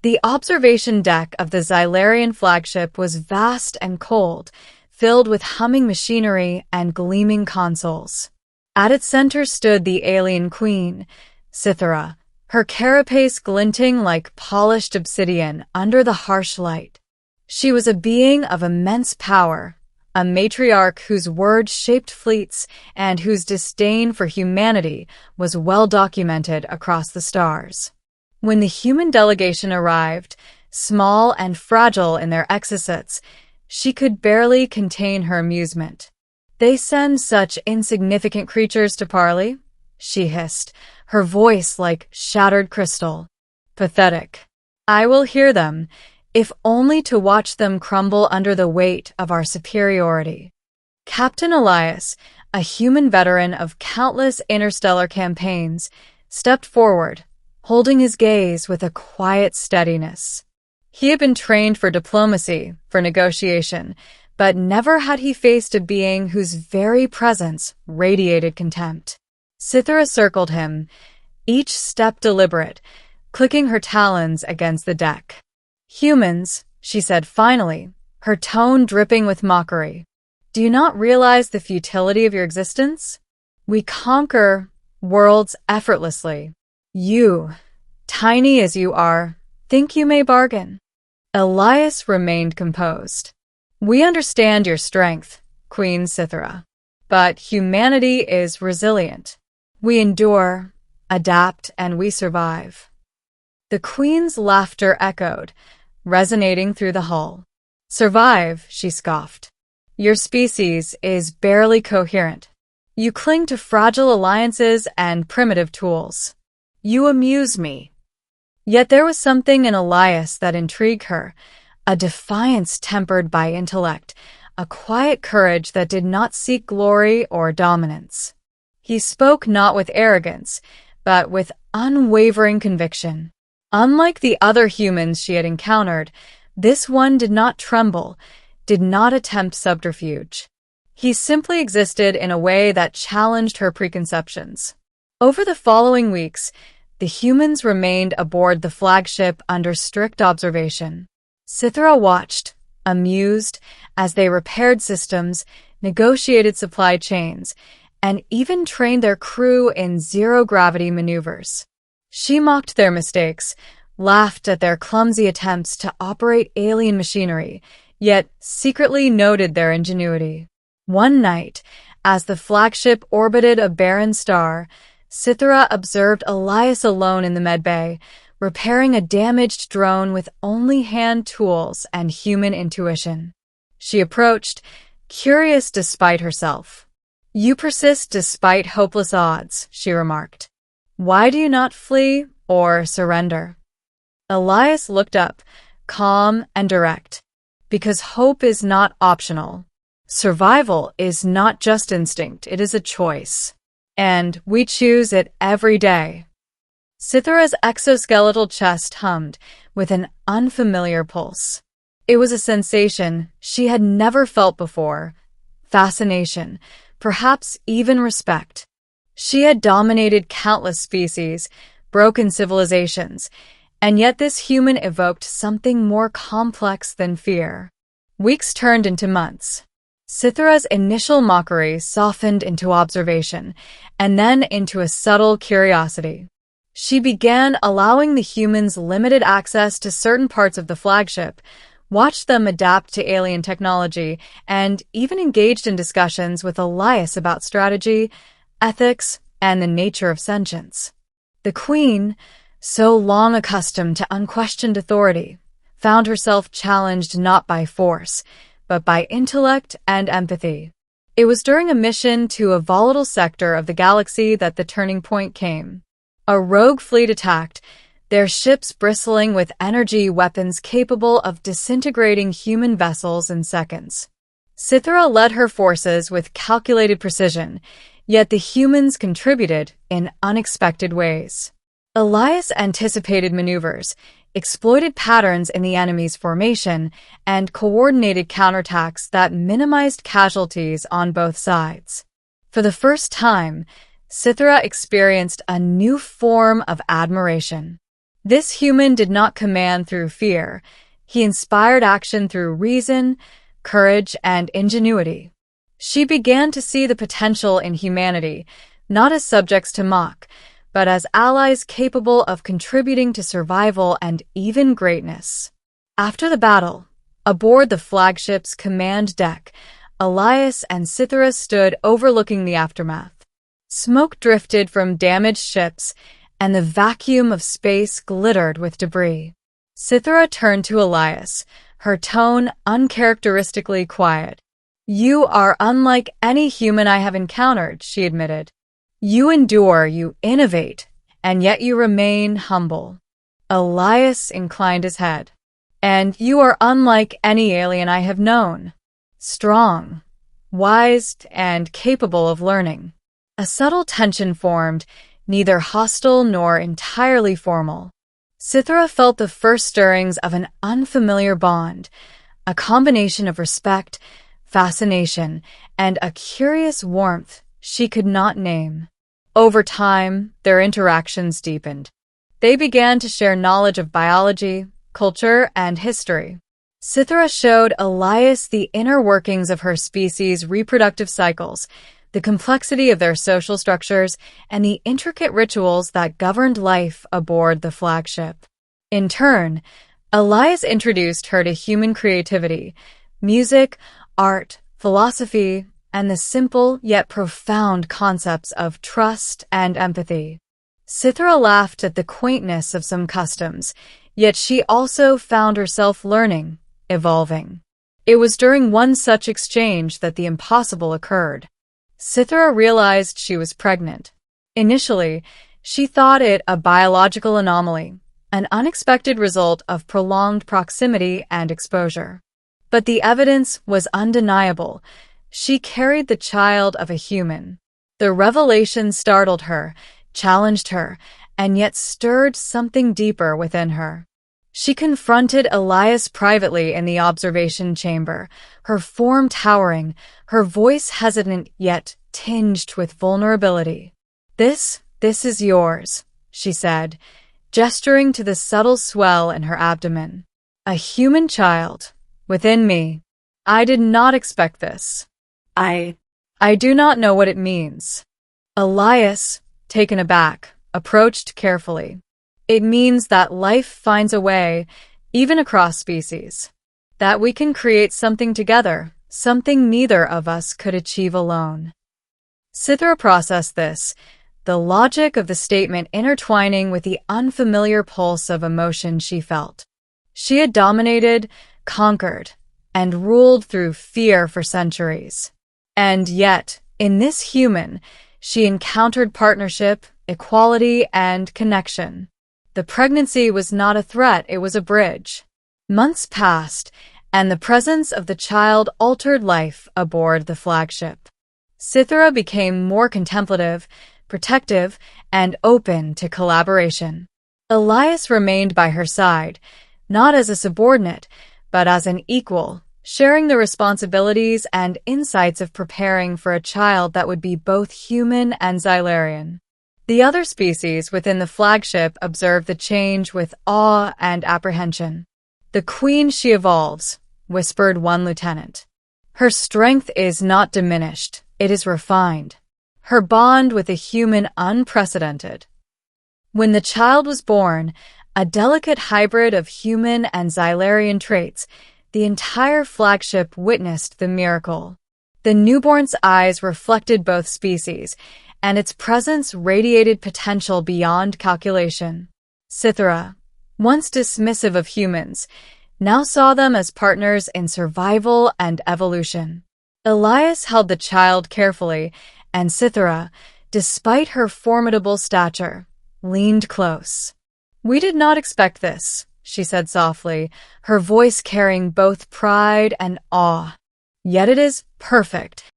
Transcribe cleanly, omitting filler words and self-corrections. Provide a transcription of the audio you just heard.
The observation deck of the Xylarian flagship was vast and cold, filled with humming machinery and gleaming consoles. At its center stood the alien queen, Cythera, her carapace glinting like polished obsidian under the harsh light. She was a being of immense power, a matriarch whose words shaped fleets and whose disdain for humanity was well documented across the stars. When the human delegation arrived, small and fragile in their exosuits, she could barely contain her amusement. "They send such insignificant creatures to parley?" she hissed, her voice like shattered crystal. "Pathetic. I will hear them, if only to watch them crumble under the weight of our superiority." Captain Elias, a human veteran of countless interstellar campaigns, stepped forward, holding his gaze with a quiet steadiness. He had been trained for diplomacy, for negotiation, but never had he faced a being whose very presence radiated contempt. Cythera circled him, each step deliberate, clicking her talons against the deck. "Humans," she said finally, her tone dripping with mockery. "Do you not realize the futility of your existence? We conquer worlds effortlessly. You, tiny as you are, think you may bargain." Elias remained composed. "We understand your strength, Queen Cythera, but humanity is resilient. We endure, adapt, and we survive." The Queen's laughter echoed, resonating through the hull. "Survive," she scoffed. "Your species is barely coherent. You cling to fragile alliances and primitive tools. You amuse me." Yet there was something in Elias that intrigued her, a defiance tempered by intellect, a quiet courage that did not seek glory or dominance. He spoke not with arrogance, but with unwavering conviction. Unlike the other humans she had encountered, this one did not tremble, did not attempt subterfuge. He simply existed in a way that challenged her preconceptions. Over the following weeks, the humans remained aboard the flagship under strict observation. Cythera watched, amused, as they repaired systems, negotiated supply chains, and even trained their crew in zero-gravity maneuvers. She mocked their mistakes, laughed at their clumsy attempts to operate alien machinery, yet secretly noted their ingenuity. One night, as the flagship orbited a barren star, Cythera observed Elias alone in the medbay, repairing a damaged drone with only hand tools and human intuition. She approached, curious despite herself. "You persist despite hopeless odds," she remarked. "Why do you not flee or surrender?" Elias looked up, calm and direct. "Because hope is not optional. Survival is not just instinct, it is a choice. And we choose it every day." Cythera's exoskeletal chest hummed with an unfamiliar pulse. It was a sensation she had never felt before. Fascination, perhaps even respect. She had dominated countless species, broken civilizations, and yet this human evoked something more complex than fear. Weeks turned into months. Cythera's initial mockery softened into observation, and then into a subtle curiosity. She began allowing the humans limited access to certain parts of the flagship, watched them adapt to alien technology, and even engaged in discussions with Elias about strategy, ethics, and the nature of sentience. The Queen, so long accustomed to unquestioned authority, found herself challenged not by force, but by intellect and empathy. It was during a mission to a volatile sector of the galaxy that the turning point came. A rogue fleet attacked, their ships bristling with energy weapons capable of disintegrating human vessels in seconds. Cythera led her forces with calculated precision, yet the humans contributed in unexpected ways. Elias anticipated maneuvers, exploited patterns in the enemy's formation, and coordinated counterattacks that minimized casualties on both sides. For the first time, Cythera experienced a new form of admiration. This human did not command through fear. He inspired action through reason, courage, and ingenuity. She began to see the potential in humanity, not as subjects to mock, but as allies capable of contributing to survival and even greatness. After the battle, aboard the flagship's command deck, Elias and Cythera stood overlooking the aftermath. Smoke drifted from damaged ships, and the vacuum of space glittered with debris. Cythera turned to Elias, her tone uncharacteristically quiet. "You are unlike any human I have encountered," she admitted. "You endure, you innovate, and yet you remain humble." Elias inclined his head. "And you are unlike any alien I have known. Strong, wise, and capable of learning." A subtle tension formed, neither hostile nor entirely formal. Cythera felt the first stirrings of an unfamiliar bond, a combination of respect, fascination, and a curious warmth she could not name. Over time, their interactions deepened. They began to share knowledge of biology, culture, and history. Cythera showed Elias the inner workings of her species' reproductive cycles, the complexity of their social structures, and the intricate rituals that governed life aboard the flagship. In turn, Elias introduced her to human creativity, music, art, philosophy, and the simple yet profound concepts of trust and empathy. Cythera laughed at the quaintness of some customs, yet she also found herself learning, evolving. It was during one such exchange that the impossible occurred. Cythera realized she was pregnant. Initially, she thought it a biological anomaly, an unexpected result of prolonged proximity and exposure. But the evidence was undeniable. She carried the child of a human. The revelation startled her, challenged her, and yet stirred something deeper within her. She confronted Elias privately in the observation chamber, her form towering, her voice hesitant yet tinged with vulnerability. This is yours," she said, gesturing to the subtle swell in her abdomen. "A human child, within me. I did not expect this. I do not know what it means." Elias, taken aback, approached carefully. "It means that life finds a way, even across species. That we can create something together, something neither of us could achieve alone." Cythera processed this, the logic of the statement intertwining with the unfamiliar pulse of emotion she felt. She had dominated, conquered, and ruled through fear for centuries. And yet, in this human, she encountered partnership, equality, and connection. The pregnancy was not a threat, it was a bridge. Months passed, and the presence of the child altered life aboard the flagship. Cythera became more contemplative, protective, and open to collaboration. Elias remained by her side, not as a subordinate, but as an equal, sharing the responsibilities and insights of preparing for a child that would be both human and Xylarian. The other species within the flagship observed the change with awe and apprehension. "The queen she evolves," whispered one lieutenant. "Her strength is not diminished, it is refined. Her bond with a human unprecedented." When the child was born, a delicate hybrid of human and Xylarian traits, the entire flagship witnessed the miracle. The newborn's eyes reflected both species, and its presence radiated potential beyond calculation. Cythera, once dismissive of humans, now saw them as partners in survival and evolution. Elias held the child carefully, and Cythera, despite her formidable stature, leaned close. "We did not expect this," she said softly, her voice carrying both pride and awe. "Yet it is perfect."